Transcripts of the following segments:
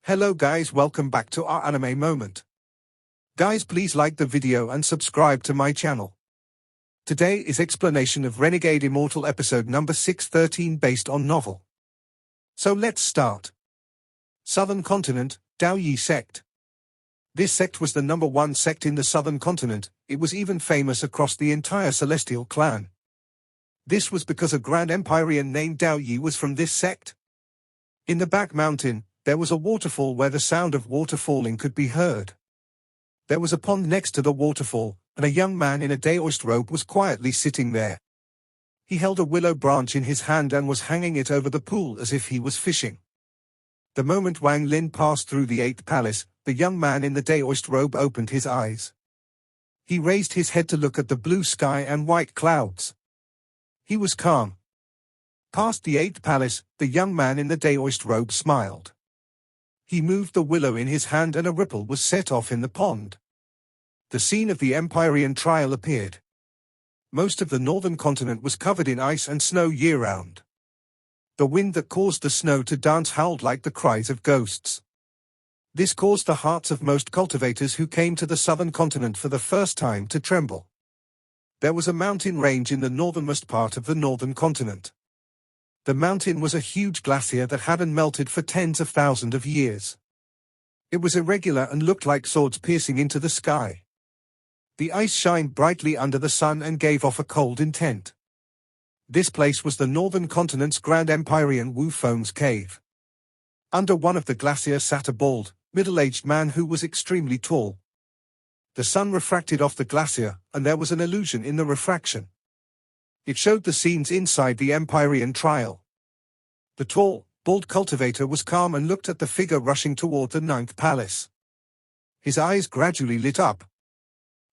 Hello guys, welcome back to our anime moment. Guys, please like the video and subscribe to my channel. Today is explanation of Renegade Immortal episode number 613 based on novel. So let's start. Southern Continent, Dao Yi sect. This sect was the number one sect in the Southern Continent. It was even famous across the entire Celestial clan. This was because a Grand Empyrean named Dao Yi was from this sect. In the back mountain, there was a waterfall where the sound of water falling could be heard. There was a pond next to the waterfall, and a young man in a Daoist robe was quietly sitting there. He held a willow branch in his hand and was hanging it over the pool as if he was fishing. The moment Wang Lin passed through the 8th palace, the young man in the Daoist robe opened his eyes. He raised his head to look at the blue sky and white clouds. He was calm. Past the 8th palace, the young man in the Daoist robe smiled. He moved the willow in his hand and a ripple was set off in the pond. The scene of the Empyrean trial appeared. Most of the northern continent was covered in ice and snow year-round. The wind that caused the snow to dance howled like the cries of ghosts. This caused the hearts of most cultivators who came to the southern continent for the first time to tremble. There was a mountain range in the northernmost part of the northern continent. The mountain was a huge glacier that hadn't melted for tens of thousands of years. It was irregular and looked like swords piercing into the sky. The ice shined brightly under the sun and gave off a cold intent. This place was the northern continent's Grand Empyrean Wu Feng's cave. Under one of the glaciers sat a bald, middle-aged man who was extremely tall. The sun refracted off the glacier, and there was an illusion in the refraction. It showed the scenes inside the Empyrean trial. The tall, bald cultivator was calm and looked at the figure rushing toward the 9th palace. His eyes gradually lit up.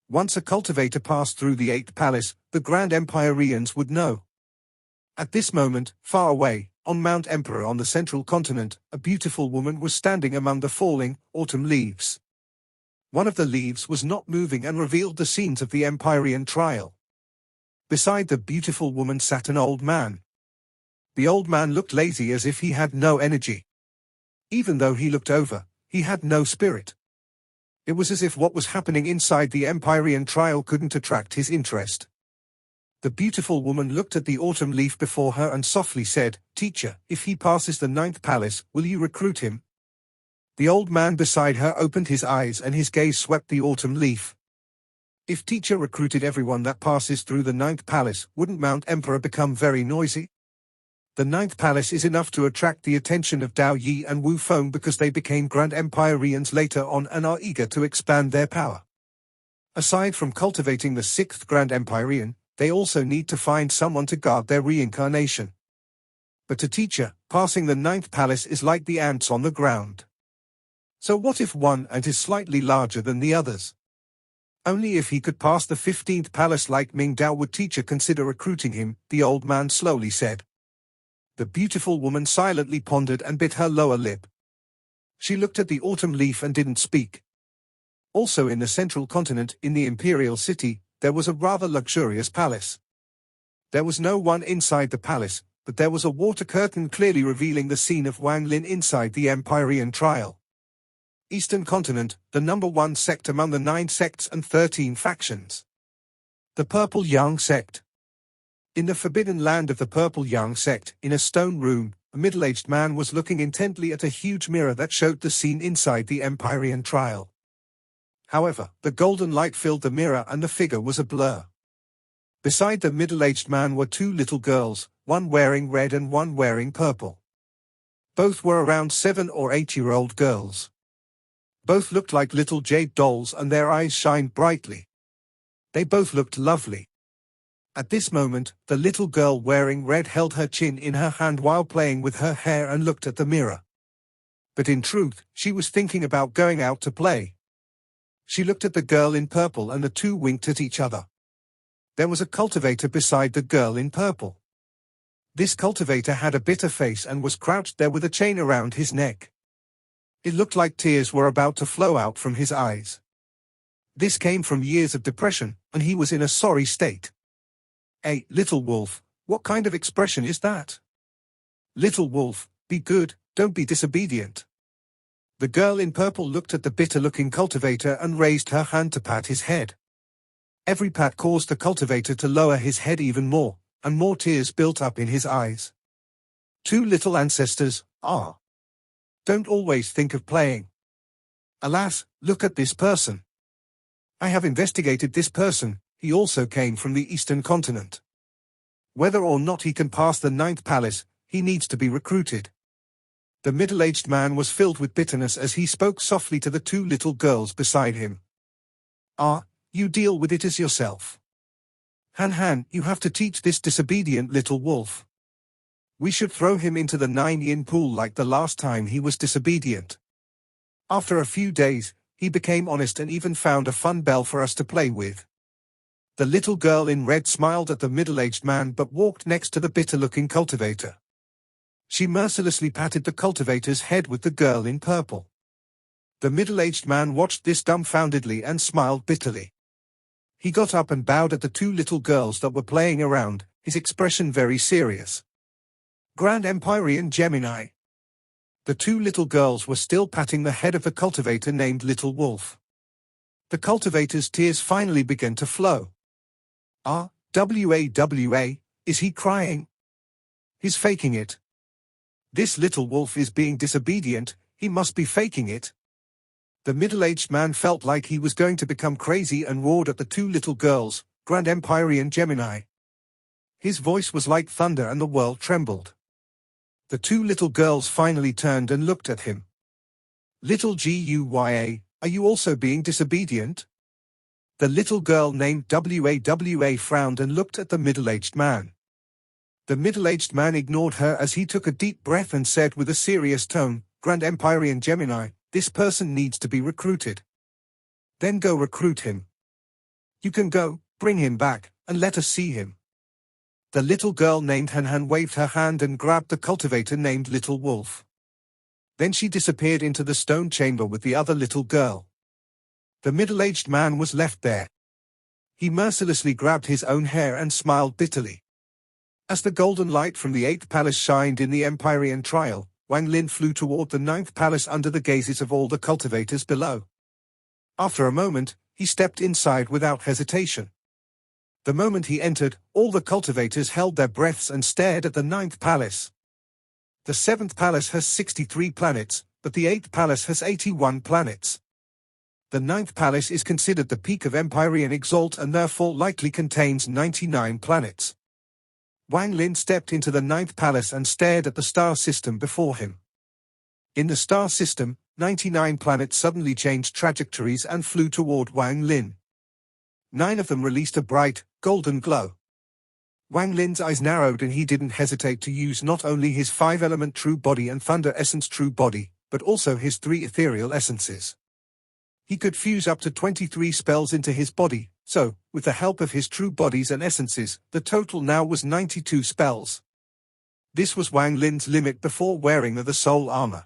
Once a cultivator passed through the 8th palace, the Grand Empyreans would know. At this moment, far away, on Mount Emperor on the central continent, a beautiful woman was standing among the falling, autumn leaves. One of the leaves was not moving and revealed the scenes of the Empyrean trial. Beside the beautiful woman sat an old man. The old man looked lazy as if he had no energy. Even though he looked over, he had no spirit. It was as if what was happening inside the Empyrean trial couldn't attract his interest. The beautiful woman looked at the autumn leaf before her and softly said, "Teacher, if he passes the 9th palace, will you recruit him?" The old man beside her opened his eyes and his gaze swept the autumn leaf. If teacher recruited everyone that passes through the 9th palace, wouldn't Mount Emperor become very noisy? The 9th palace is enough to attract the attention of Dao Yi and Wu Feng because they became Grand Empyreans later on and are eager to expand their power. Aside from cultivating the 6th Grand Empyrean, they also need to find someone to guard their reincarnation. But to teacher, passing the 9th palace is like the ants on the ground. So what if one ant is slightly larger than the others? Only if he could pass the 15th palace like Ming Dao would teacher consider recruiting him, the old man slowly said. The beautiful woman silently pondered and bit her lower lip. She looked at the autumn leaf and didn't speak. Also in the central continent, in the imperial city, there was a rather luxurious palace. There was no one inside the palace, but there was a water curtain clearly revealing the scene of Wang Lin inside the Empyrean trial. Eastern Continent, the number one sect among the 9 sects and 13 factions. The Purple Yang Sect. In the forbidden land of the Purple Yang Sect, in a stone room, a middle-aged man was looking intently at a huge mirror that showed the scene inside the Empyrean trial. However, the golden light filled the mirror and the figure was a blur. Beside the middle-aged man were 2 little girls, one wearing red and one wearing purple. Both were around 7 or 8-year-old girls. Both looked like little jade dolls and their eyes shined brightly. They both looked lovely. At this moment, the little girl wearing red held her chin in her hand while playing with her hair and looked at the mirror. But in truth, she was thinking about going out to play. She looked at the girl in purple and the two winked at each other. There was a cultivator beside the girl in purple. This cultivator had a bitter face and was crouched there with a chain around his neck. It looked like tears were about to flow out from his eyes. This came from years of depression, and he was in a sorry state. "Hey, little wolf, what kind of expression is that?" "Little wolf, be good, don't be disobedient." The girl in purple looked at the bitter-looking cultivator and raised her hand to pat his head. Every pat caused the cultivator to lower his head even more, and more tears built up in his eyes. Two little ancestors, don't always think of playing. Alas, look at this person. I have investigated this person, he also came from the Eastern continent. Whether or not he can pass the 9th palace, he needs to be recruited. The middle-aged man was filled with bitterness as he spoke softly to the two little girls beside him. You deal with it as yourself. Han, you have to teach this disobedient little wolf. We should throw him into the 9-yin pool like the last time he was disobedient. After a few days, he became honest and even found a fun bell for us to play with. The little girl in red smiled at the middle-aged man but walked next to the bitter-looking cultivator. She mercilessly patted the cultivator's head with the girl in purple. The middle-aged man watched this dumbfoundedly and smiled bitterly. He got up and bowed at the two little girls that were playing around, his expression very serious. Grand Empyrean Gemini. The two little girls were still patting the head of the cultivator named Little Wolf. The cultivator's tears finally began to flow. Is he crying? He's faking it. This little wolf is being disobedient, he must be faking it. The middle-aged man felt like he was going to become crazy and roared at the two little girls, Grand Empyrean Gemini. His voice was like thunder and the world trembled. The two little girls finally turned and looked at him. Little Guya, are you also being disobedient? The little girl named Wa frowned and looked at the middle-aged man. The middle-aged man ignored her as he took a deep breath and said with a serious tone, Grand Empyrean Gemini, this person needs to be recruited. Then go recruit him. You can go, bring him back, and let us see him. The little girl named Han waved her hand and grabbed the cultivator named Little Wolf. Then she disappeared into the stone chamber with the other little girl. The middle-aged man was left there. He mercilessly grabbed his own hair and smiled bitterly. As the golden light from the 8th palace shined in the Empyrean trial, Wang Lin flew toward the 9th palace under the gazes of all the cultivators below. After a moment, he stepped inside without hesitation. The moment he entered, all the cultivators held their breaths and stared at the 9th palace. The 7th palace has 63 planets, but the 8th palace has 81 planets. The 9th palace is considered the peak of Empyrean Exalt and therefore likely contains 99 planets. Wang Lin stepped into the 9th palace and stared at the star system before him. In the star system, 99 planets suddenly changed trajectories and flew toward Wang Lin. 9 of them released a bright, golden glow. Wang Lin's eyes narrowed and he didn't hesitate to use not only his 5-element true body and thunder essence true body, but also his 3 ethereal essences. He could fuse up to 23 spells into his body, so, with the help of his true bodies and essences, the total now was 92 spells. This was Wang Lin's limit before wearing the soul armor.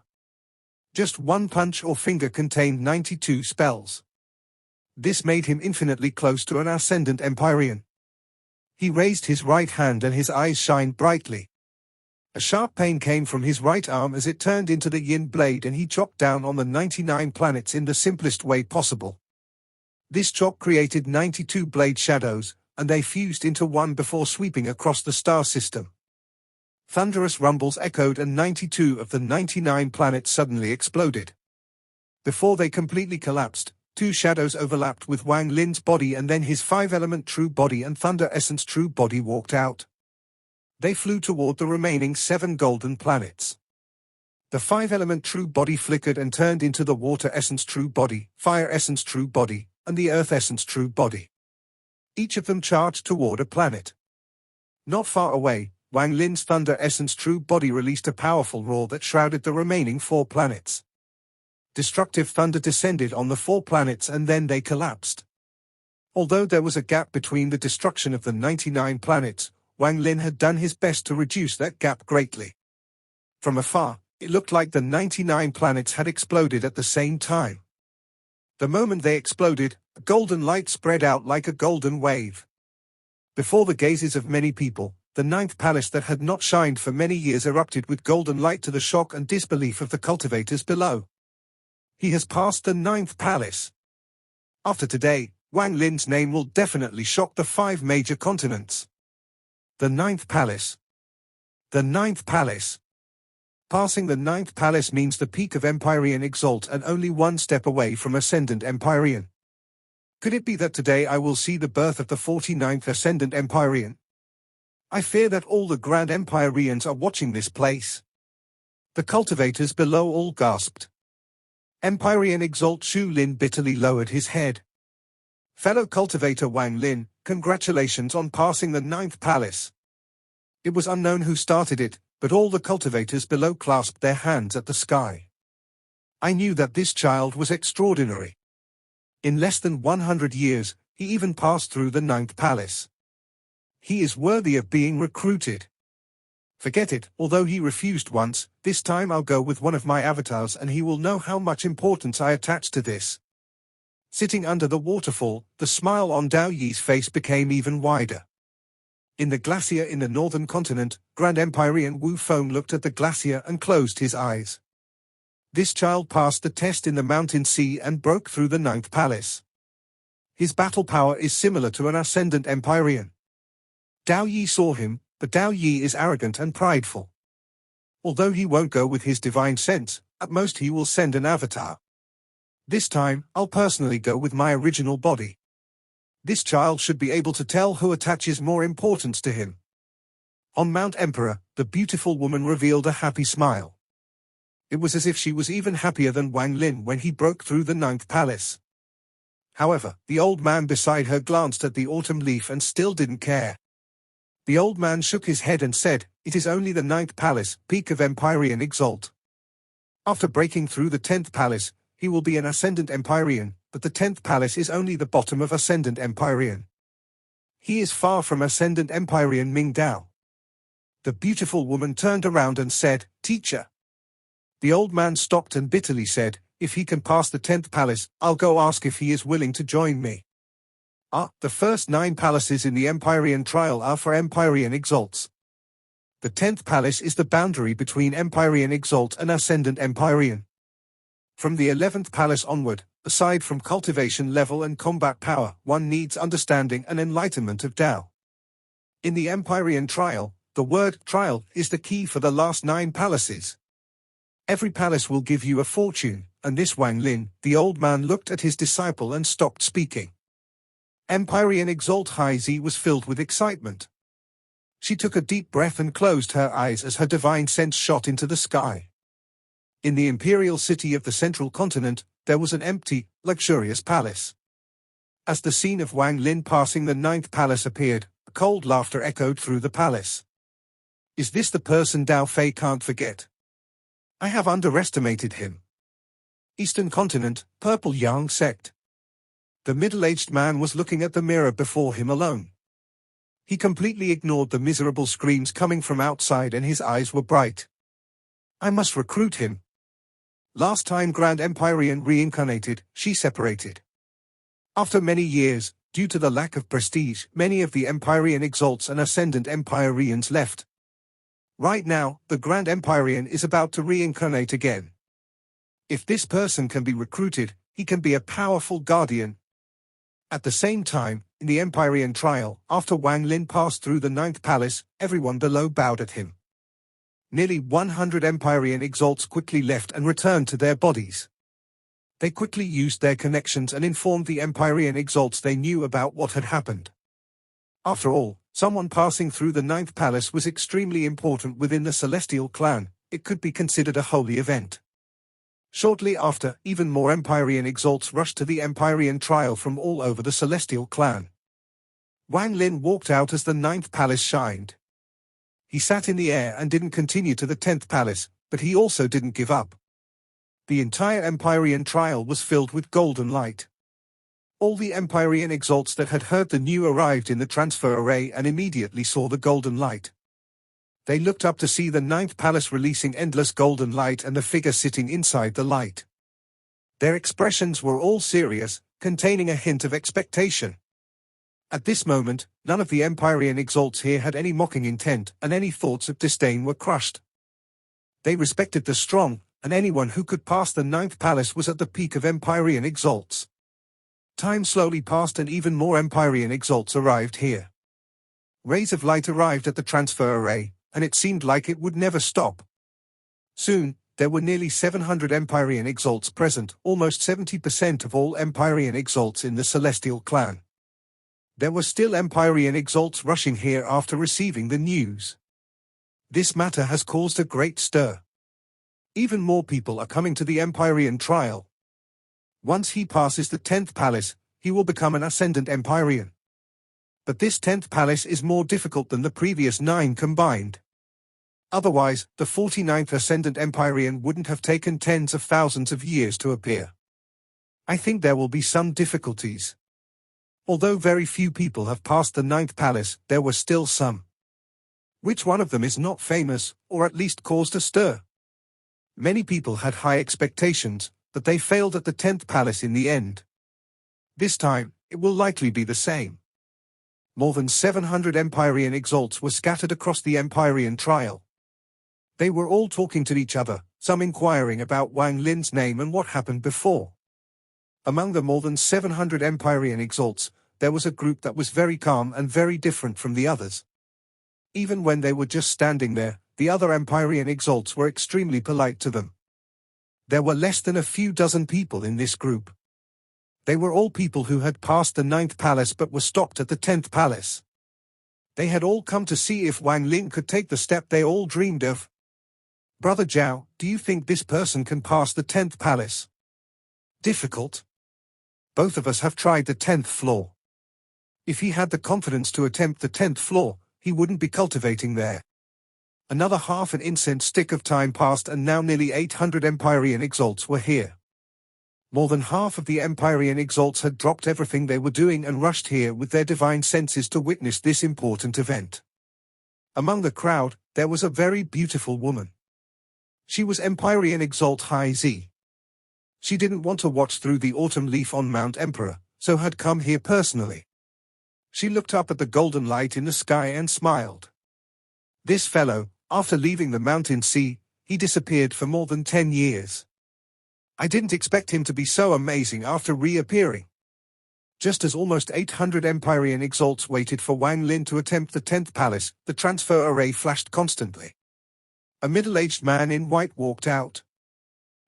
Just one punch or finger contained 92 spells. This made him infinitely close to an ascendant Empyrean. He raised his right hand and his eyes shined brightly. A sharp pain came from his right arm as it turned into the yin blade and he chopped down on the 99 planets in the simplest way possible. This chop created 92 blade shadows, and they fused into one before sweeping across the star system. Thunderous rumbles echoed and 92 of the 99 planets suddenly exploded. Before they completely collapsed, 2 shadows overlapped with Wang Lin's body and then his 5-element true body and thunder essence true body walked out. They flew toward the remaining 7 golden planets. The 5-element true body flickered and turned into the water essence true body, fire essence true body, and the earth essence true body. Each of them charged toward a planet. Not far away, Wang Lin's thunder essence true body released a powerful roar that shrouded the remaining 4 planets. Destructive thunder descended on the 4 planets and then they collapsed. Although there was a gap between the destruction of the 99 planets, Wang Lin had done his best to reduce that gap greatly. From afar, it looked like the 99 planets had exploded at the same time. The moment they exploded, a golden light spread out like a golden wave. Before the gazes of many people, the 9th palace that had not shined for many years erupted with golden light to the shock and disbelief of the cultivators below. He has passed the 9th palace. After today, Wang Lin's name will definitely shock the 5 major continents. The 9th palace. The 9th palace. Passing the 9th palace means the peak of Empyrean Exalt and only one step away from Ascendant Empyrean. Could it be that today I will see the birth of the 49th Ascendant Empyrean? I fear that all the Grand Empyreans are watching this place. The cultivators below all gasped. Empyrean Exalt Shu Lin bitterly lowered his head. Fellow cultivator Wang Lin, congratulations on passing the 9th palace. It was unknown who started it, but all the cultivators below clasped their hands at the sky. I knew that this child was extraordinary. In less than 100 years, he even passed through the 9th palace. He is worthy of being recruited. Forget it, although he refused once, this time I'll go with one of my avatars and he will know how much importance I attach to this. Sitting under the waterfall, the smile on Dao Yi's face became even wider. In the glacier in the northern continent, Grand Empyrean Wu Feng looked at the glacier and closed his eyes. This child passed the test in the mountain sea and broke through the 9th palace. His battle power is similar to an Ascendant Empyrean. Dao Yi saw him, but Dao Yi is arrogant and prideful. Although he won't go with his divine sense, at most he will send an avatar. This time, I'll personally go with my original body. This child should be able to tell who attaches more importance to him. On Mount Emperor, the beautiful woman revealed a happy smile. It was as if she was even happier than Wang Lin when he broke through the 9th palace. However, the old man beside her glanced at the autumn leaf and still didn't care. The old man shook his head and said, "It is only the 9th palace, peak of Empyrean Exalt. After breaking through the 10th palace, he will be an Ascendant Empyrean, but the 10th palace is only the bottom of Ascendant Empyrean. He is far from Ascendant Empyrean Ming Dao." The beautiful woman turned around and said, "Teacher." The old man stopped and bitterly said, "If he can pass the 10th palace, I'll go ask if he is willing to join me." The first 9 palaces in the Empyrean trial are for Empyrean Exalts. The 10th palace is the boundary between Empyrean Exalt and Ascendant Empyrean. From the 11th palace onward, aside from cultivation level and combat power, one needs understanding and enlightenment of Tao. In the Empyrean trial, the word trial is the key for the last 9 palaces. Every palace will give you a fortune, and this Wang Lin, the old man looked at his disciple and stopped speaking. Empyrean Exalt Hai Zi was filled with excitement. She took a deep breath and closed her eyes as her divine sense shot into the sky. In the imperial city of the central continent, there was an empty, luxurious palace. As the scene of Wang Lin passing the 9th palace appeared, a cold laughter echoed through the palace. Is this the person Dao Fei can't forget? I have underestimated him. Eastern continent, Purple Yang sect. The middle-aged man was looking at the mirror before him alone. He completely ignored the miserable screams coming from outside and his eyes were bright. I must recruit him. Last time Grand Empyrean reincarnated, she separated. After many years, due to the lack of prestige, many of the Empyrean Exalts and Ascendant Empyreans left. Right now, the Grand Empyrean is about to reincarnate again. If this person can be recruited, he can be a powerful guardian. At the same time, in the Empyrean trial, after Wang Lin passed through the 9th palace, everyone below bowed at him. Nearly 100 Empyrean Exalts quickly left and returned to their bodies. They quickly used their connections and informed the Empyrean Exalts they knew about what had happened. After all, someone passing through the 9th palace was extremely important within the Celestial clan. It could be considered a holy event. Shortly after, even more Empyrean Exalts rushed to the Empyrean trial from all over the Celestial clan. Wang Lin walked out as the 9th palace shined. He sat in the air and didn't continue to the 10th palace, but he also didn't give up. The entire Empyrean trial was filled with golden light. All the Empyrean Exalts that had heard the news arrived in the transfer array and immediately saw the golden light. They looked up to see the 9th palace releasing endless golden light and the figure sitting inside the light. Their expressions were all serious, containing a hint of expectation. At this moment, none of the Empyrean Exalts here had any mocking intent, and any thoughts of disdain were crushed. They respected the strong, and anyone who could pass the 9th palace was at the peak of Empyrean exalts. Time slowly passed and even more Empyrean exalts arrived here. Rays of light arrived at the transfer array, and it seemed like it would never stop. Soon, there were nearly 700 Empyrean exalts present, almost 70% of all Empyrean exalts in the Celestial clan. There were still Empyrean exalts rushing here after receiving the news. This matter has caused a great stir. Even more people are coming to the Empyrean trial. Once he passes the 10th palace, he will become an Ascendant Empyrean. But this 10th palace is more difficult than the previous 9 combined. Otherwise, the 49th Ascendant Empyrean wouldn't have taken tens of thousands of years to appear. I think there will be some difficulties. Although very few people have passed the 9th palace, there were still some. Which one of them is not famous, or at least caused a stir? Many people had high expectations, but they failed at the 10th palace in the end. This time, it will likely be the same. More than 700 Empyrean exalts were scattered across the Empyrean trial. They were all talking to each other, some inquiring about Wang Lin's name and what happened before. Among the more than 700 Empyrean exalts, there was a group that was very calm and very different from the others. Even when they were just standing there, the other Empyrean exalts were extremely polite to them. There were less than a few dozen people in this group. They were all people who had passed the 9th palace but were stopped at the 10th palace. They had all come to see if Wang Lin could take the step they all dreamed of. Brother Zhao, do you think this person can pass the 10th palace? Difficult. Both of us have tried the 10th floor. If he had the confidence to attempt the 10th floor, he wouldn't be cultivating there. Another half an incense stick of time passed and now nearly 800 Empyrean exalts were here. More than half of the Empyrean exalts had dropped everything they were doing and rushed here with their divine senses to witness this important event. Among the crowd, there was a very beautiful woman. She was Empyrean Exalt High Z. She didn't want to watch through the autumn leaf on Mount Emperor, so had come here personally. She looked up at the golden light in the sky and smiled. This fellow, after leaving the mountain sea, he disappeared for more than 10 years. I didn't expect him to be so amazing after reappearing. Just as almost 800 Empyrean exalts waited for Wang Lin to attempt the 10th palace, the transfer array flashed constantly. A middle-aged man in white walked out.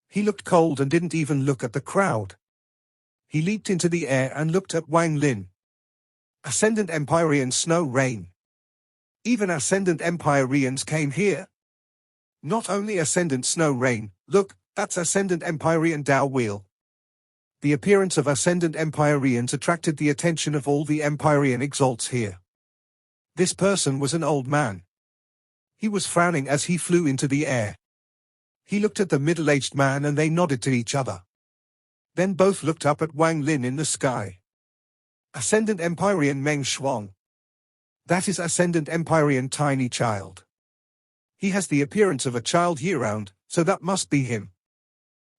He looked cold and didn't even look at the crowd. He leaped into the air and looked at Wang Lin. Ascendant Empyrean Snow Rain. Even Ascendant Empyreans came here. Not only Ascendant Snow Rain, look, that's Ascendant Empyrean Dao Wheel. The appearance of Ascendant Empyreans attracted the attention of all the Empyrean exalts here. This person was an old man. He was frowning as he flew into the air. He looked at the middle-aged man and they nodded to each other. Then both looked up at Wang Lin in the sky. Ascendant Empyrean Meng Shuang. That is Ascendant Empyrean Tiny Child. He has the appearance of a child year-round, so that must be him.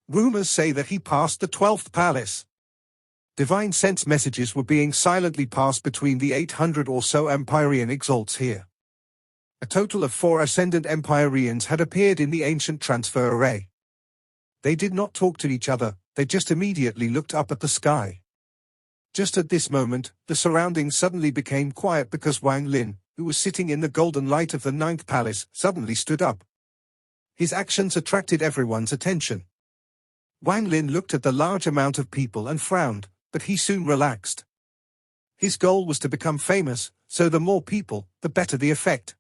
Rumors say that he passed the 12th palace. Divine sense messages were being silently passed between the 800 or so Empyrean exalts here. A total of 4 Ascendant Empyreans had appeared in the ancient transfer array. They did not talk to each other, they just immediately looked up at the sky. Just at this moment, the surroundings suddenly became quiet because Wang Lin, who was sitting in the golden light of the 9th palace, suddenly stood up. His actions attracted everyone's attention. Wang Lin looked at the large amount of people and frowned, but he soon relaxed. His goal was to become famous, so the more people, the better the effect.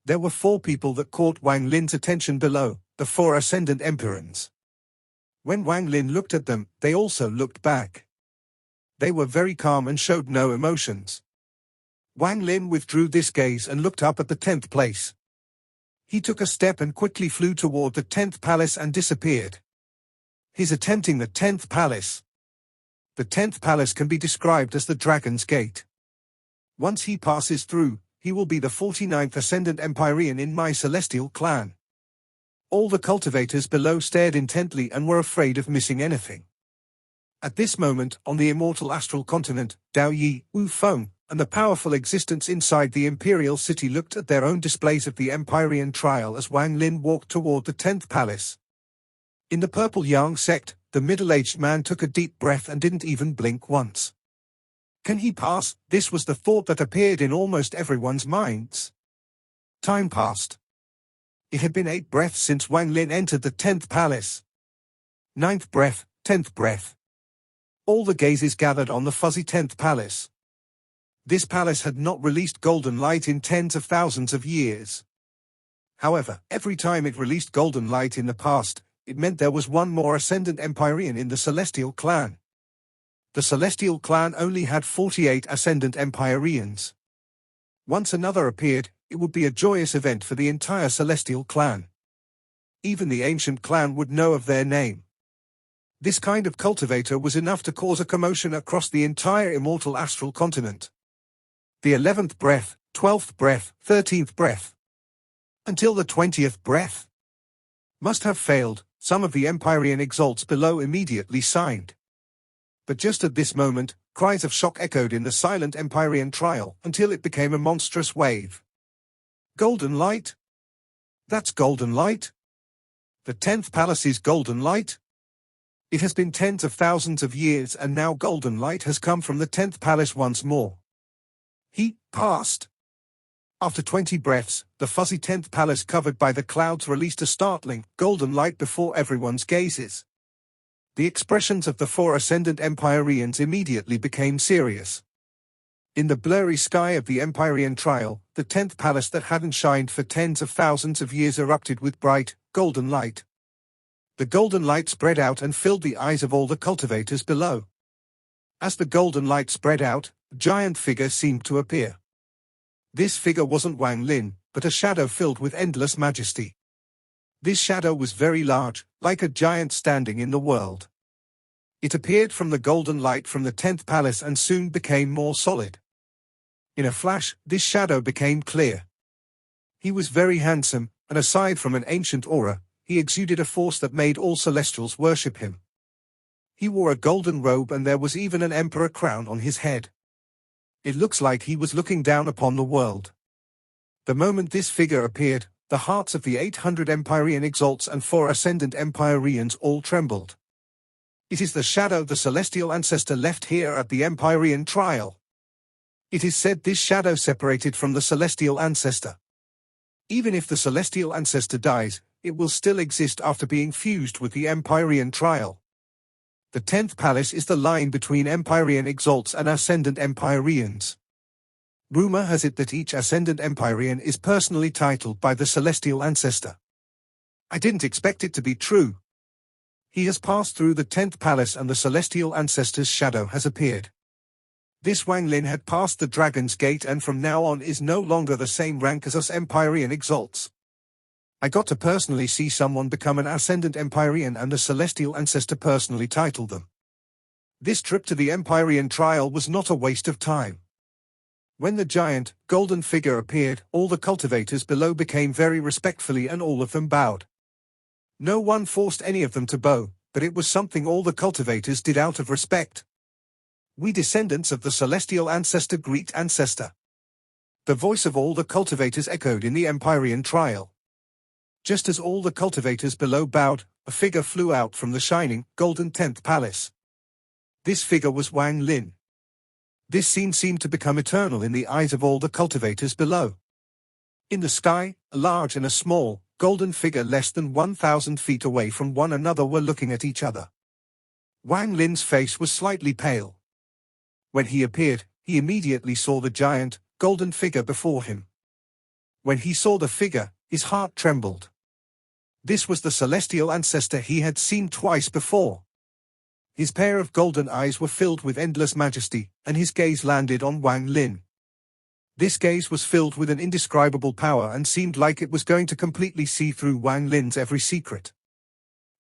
There were 4 people that caught Wang Lin's attention below, the 4 Ascendant Empyreans. When Wang Lin looked at them, they also looked back. They were very calm and showed no emotions. Wang Lin withdrew this gaze and looked up at the 10th place. He took a step and quickly flew toward the 10th palace and disappeared. He's attempting the 10th palace. The 10th palace can be described as the Dragon's Gate. Once he passes through, he will be the 49th Ascendant Empyrean in my celestial clan. All the cultivators below stared intently and were afraid of missing anything. At this moment, on the immortal astral continent, Dao Yi, Wu Feng, and the powerful existence inside the imperial city looked at their own displays of the Empyrean trial as Wang Lin walked toward the 10th palace. In the Purple Yang sect, the middle-aged man took a deep breath and didn't even blink once. Can he pass? This was the thought that appeared in almost everyone's minds. Time passed. It had been 8 breaths since Wang Lin entered the 10th palace. 9th breath, 10th breath. All the gazes gathered on the fuzzy 10th palace. This palace had not released golden light in tens of thousands of years. However, every time it released golden light in the past, it meant there was one more Ascendant Empyrean in the Celestial Clan. The Celestial Clan only had 48 Ascendant Empyreans. Once another appeared, it would be a joyous event for the entire Celestial Clan. Even the ancient clan would know of their name. This kind of cultivator was enough to cause a commotion across the entire immortal astral continent. The 11th breath, 12th breath, 13th breath. Until the 20th breath must have failed. Some of the Empyrean exalts below immediately signed. But just at this moment, cries of shock echoed in the silent Empyrean trial until it became a monstrous wave. Golden light? That's golden light? The 10th palace's golden light? It has been tens of thousands of years and now golden light has come from the 10th palace once more. He passed. After 20 breaths, the fuzzy 10th palace covered by the clouds released a startling, golden light before everyone's gazes. The expressions of the 4 Ascendant Empyreans immediately became serious. In the blurry sky of the Empyrean trial, the 10th palace that hadn't shined for tens of thousands of years erupted with bright, golden light. The golden light spread out and filled the eyes of all the cultivators below. As the golden light spread out, a giant figure seemed to appear. This figure wasn't Wang Lin, but a shadow filled with endless majesty. This shadow was very large, like a giant standing in the world. It appeared from the golden light from the 10th palace and soon became more solid. In a flash, this shadow became clear. He was very handsome, and aside from an ancient aura, he exuded a force that made all celestials worship him. He wore a golden robe and there was even an emperor crown on his head. It looks like he was looking down upon the world. The moment this figure appeared, the hearts of the 800 Empyrean exalts and 4 Ascendant Empyreans all trembled. It is the shadow the celestial ancestor left here at the Empyrean trial. It is said this shadow separated from the celestial ancestor. Even if the celestial ancestor dies, it will still exist after being fused with the Empyrean trial. The 10th palace is the line between Empyrean exalts and Ascendant Empyreans. Rumor has it that each Ascendant Empyrean is personally titled by the celestial ancestor. I didn't expect it to be true. He has passed through the 10th palace and the celestial ancestor's shadow has appeared. This Wang Lin had passed the Dragon's Gate and from now on is no longer the same rank as us Empyrean exalts. I got to personally see someone become an Ascendant Empyrean and the celestial ancestor personally titled them. This trip to the Empyrean trial was not a waste of time. When the giant, golden figure appeared, all the cultivators below became very respectfully and all of them bowed. No one forced any of them to bow, but it was something all the cultivators did out of respect. We descendants of the celestial ancestor greet ancestor. The voice of all the cultivators echoed in the Empyrean trial. Just as all the cultivators below bowed, a figure flew out from the shining, golden 10th palace. This figure was Wang Lin. This scene seemed to become eternal in the eyes of all the cultivators below. In the sky, a large and a small, golden figure less than 1,000 feet away from one another were looking at each other. Wang Lin's face was slightly pale. When he appeared, he immediately saw the giant, golden figure before him. When he saw the figure, his heart trembled. This was the celestial ancestor he had seen twice before. His pair of golden eyes were filled with endless majesty, and his gaze landed on Wang Lin. This gaze was filled with an indescribable power and seemed like it was going to completely see through Wang Lin's every secret.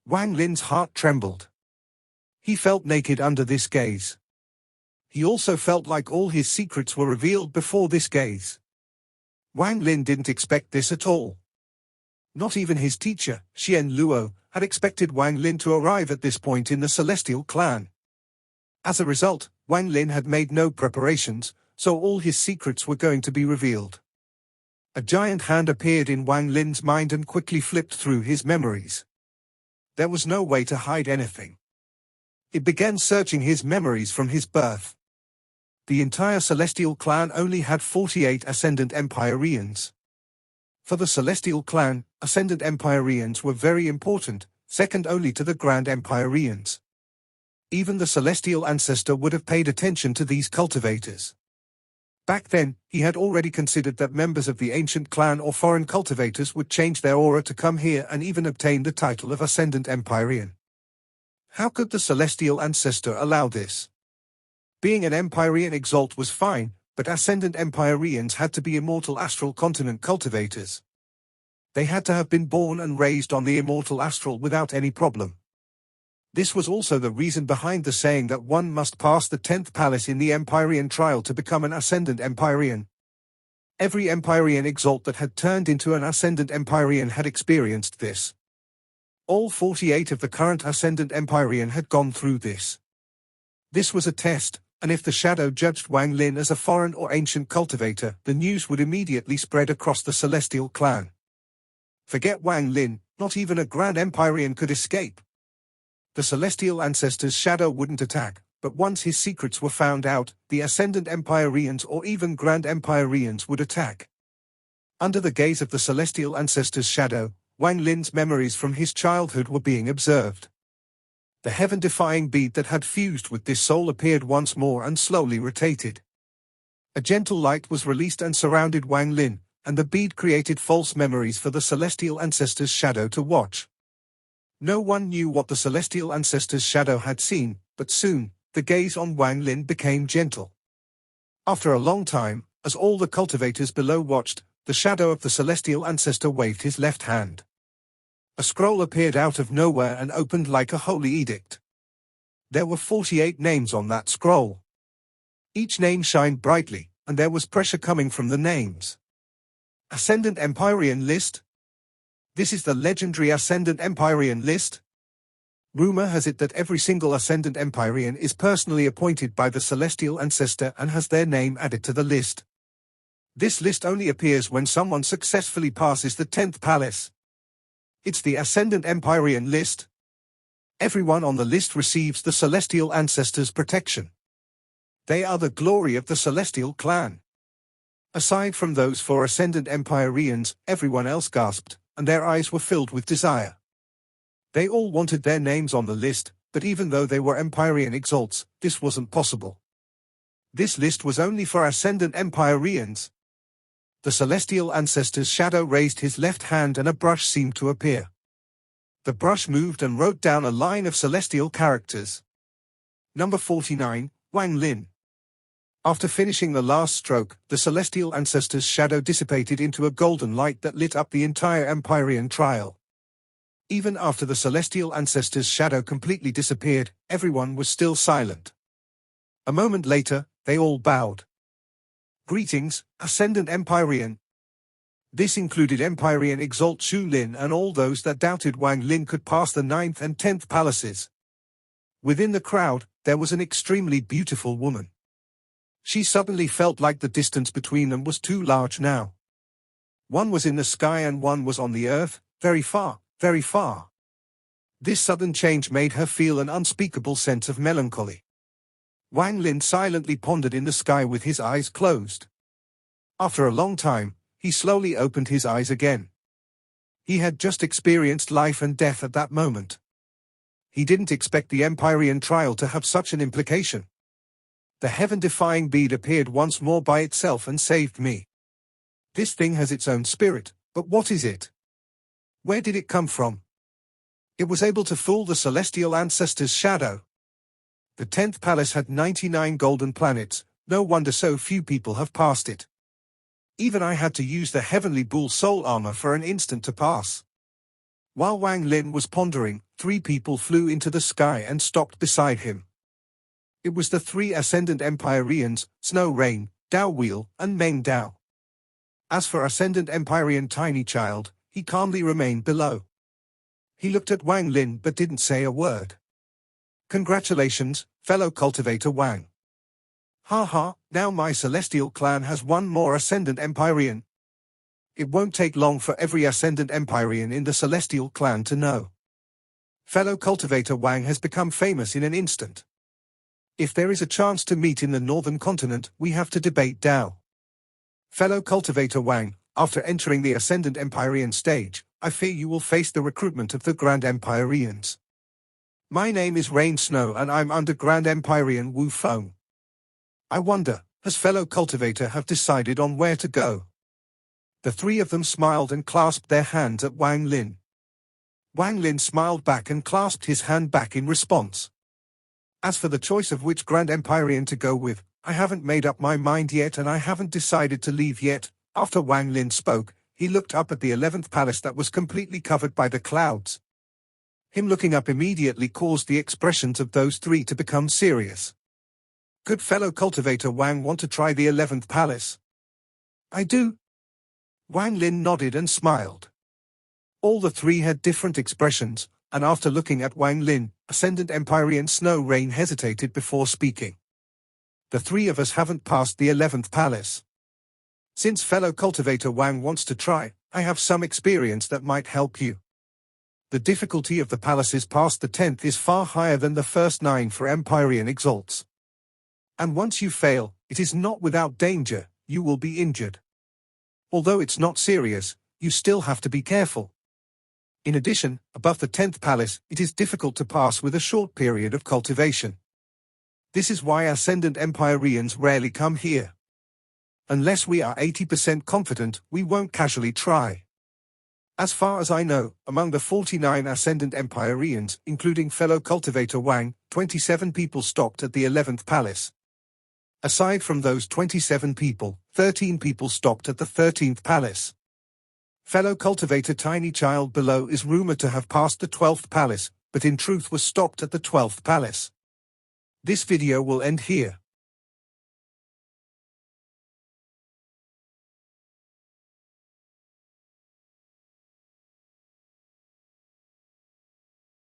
Wang Lin's heart trembled. He felt naked under this gaze. He also felt like all his secrets were revealed before this gaze. Wang Lin didn't expect this at all. Not even his teacher, Xian Luo, had expected Wang Lin to arrive at this point in the Celestial Clan. As a result, Wang Lin had made no preparations, so all his secrets were going to be revealed. A giant hand appeared in Wang Lin's mind and quickly flipped through his memories. There was no way to hide anything. It began searching his memories from his birth. The entire Celestial clan only had 48 Ascendant Empyreans. For the Celestial clan, Ascendant Empyreans were very important, second only to the Grand Empyreans. Even the Celestial Ancestor would have paid attention to these cultivators. Back then, he had already considered that members of the ancient clan or foreign cultivators would change their aura to come here and even obtain the title of Ascendant Empyrean. How could the Celestial Ancestor allow this? Being an Empyrean Exalt was fine, but Ascendant Empyreans had to be immortal astral continent cultivators. They had to have been born and raised on the immortal astral without any problem. This was also the reason behind the saying that one must pass the 10th palace in the Empyrean trial to become an Ascendant Empyrean. Every Empyrean Exalt that had turned into an Ascendant Empyrean had experienced this. All 48 of the current Ascendant Empyrean had gone through this. This was a test, and if the Shadow judged Wang Lin as a foreign or ancient cultivator, the news would immediately spread across the Celestial clan. Forget Wang Lin, not even a Grand Empyrean could escape. The Celestial Ancestor's shadow wouldn't attack, but once his secrets were found out, the Ascendant Empyreans or even Grand Empyreans would attack. Under the gaze of the Celestial Ancestor's shadow, Wang Lin's memories from his childhood were being observed. The heaven-defying bead that had fused with this soul appeared once more and slowly rotated. A gentle light was released and surrounded Wang Lin, and the bead created false memories for the Celestial Ancestor's shadow to watch. No one knew what the Celestial Ancestor's shadow had seen, but soon, the gaze on Wang Lin became gentle. After a long time, as all the cultivators below watched, the shadow of the Celestial Ancestor waved his left hand. A scroll appeared out of nowhere and opened like a holy edict. There were 48 names on that scroll. Each name shined brightly, and there was pressure coming from the names. Ascendant Empyrean List. This is the legendary Ascendant Empyrean list. Rumor has it that every single Ascendant Empyrean is personally appointed by the Celestial Ancestor and has their name added to the list. This list only appears when someone successfully passes the 10th palace. It's the Ascendant Empyrean list. Everyone on the list receives the Celestial Ancestor's protection. They are the glory of the Celestial clan. Aside from those 4 Ascendant Empyreans, everyone else gasped, and their eyes were filled with desire. They all wanted their names on the list, but even though they were Empyrean Exalts, this wasn't possible. This list was only for Ascendant Empyreans. The Celestial Ancestor's shadow raised his left hand and a brush seemed to appear. The brush moved and wrote down a line of celestial characters. Number 49, Wang Lin. After finishing the last stroke, the Celestial Ancestor's shadow dissipated into a golden light that lit up the entire Empyrean trial. Even after the Celestial Ancestor's shadow completely disappeared, everyone was still silent. A moment later, they all bowed. Greetings, Ascendant Empyrean. This included Empyrean Exalt Shu Lin and all those that doubted Wang Lin could pass the 9th and 10th palaces. Within the crowd, there was an extremely beautiful woman. She suddenly felt like the distance between them was too large now. One was in the sky and one was on the earth, very far, very far. This sudden change made her feel an unspeakable sense of melancholy. Wang Lin silently pondered in the sky with his eyes closed. After a long time, he slowly opened his eyes again. He had just experienced life and death at that moment. He didn't expect the Empyrean trial to have such an implication. The heaven-defying bead appeared once more by itself and saved me. This thing has its own spirit, but what is it? Where did it come from? It was able to fool the Celestial Ancestor's shadow. The 10th palace had 99 golden planets, no wonder so few people have passed it. Even I had to use the Heavenly Bull soul armor for an instant to pass. While Wang Lin was pondering, 3 people flew into the sky and stopped beside him. It was the 3 Ascendant Empyreans, Snow Rain, Dao Wheel, and Meng Dao. As for Ascendant Empyrean Tiny Child, he calmly remained below. He looked at Wang Lin but didn't say a word. Congratulations, fellow cultivator Wang. Ha, now my Celestial clan has one more Ascendant Empyrean. It won't take long for every Ascendant Empyrean in the Celestial clan to know. Fellow cultivator Wang has become famous in an instant. If there is a chance to meet in the northern continent, we have to debate Dao. Fellow cultivator Wang, after entering the Ascendant Empyrean stage, I fear you will face the recruitment of the Grand Empyreans. My name is Rain Snow and I'm under Grand Empyrean Wu Feng. I wonder, has fellow cultivator have decided on where to go? The three of them smiled and clasped their hands at Wang Lin. Wang Lin smiled back and clasped his hand back in response. As for the choice of which Grand Empyrean to go with, I haven't made up my mind yet and I haven't decided to leave yet. After Wang Lin spoke, he looked up at the 11th palace that was completely covered by the clouds. Him looking up immediately caused the expressions of those three to become serious. Could fellow cultivator Wang want to try the 11th palace? I do. Wang Lin nodded and smiled. All the three had different expressions, and after looking at Wang Lin, Ascendant Empyrean Snow Rain hesitated before speaking. The three of us haven't passed the 11th palace. Since fellow cultivator Wang wants to try, I have some experience that might help you. The difficulty of the palaces past the 10th is far higher than the first 9 for Empyrean exalts. And once you fail, it is not without danger, you will be injured. Although it's not serious, you still have to be careful. In addition, above the 10th palace, it is difficult to pass with a short period of cultivation. This is why Ascendant Empyreans rarely come here. Unless we are 80% confident, we won't casually try. As far as I know, among the 49 Ascendant Empyreans, including fellow cultivator Wang, 27 people stopped at the 11th palace. Aside from those 27 people, 13 people stopped at the 13th palace. Fellow cultivator Tiny Child below is rumored to have passed the 12th palace, but in truth was stopped at the 12th palace. This video will end here.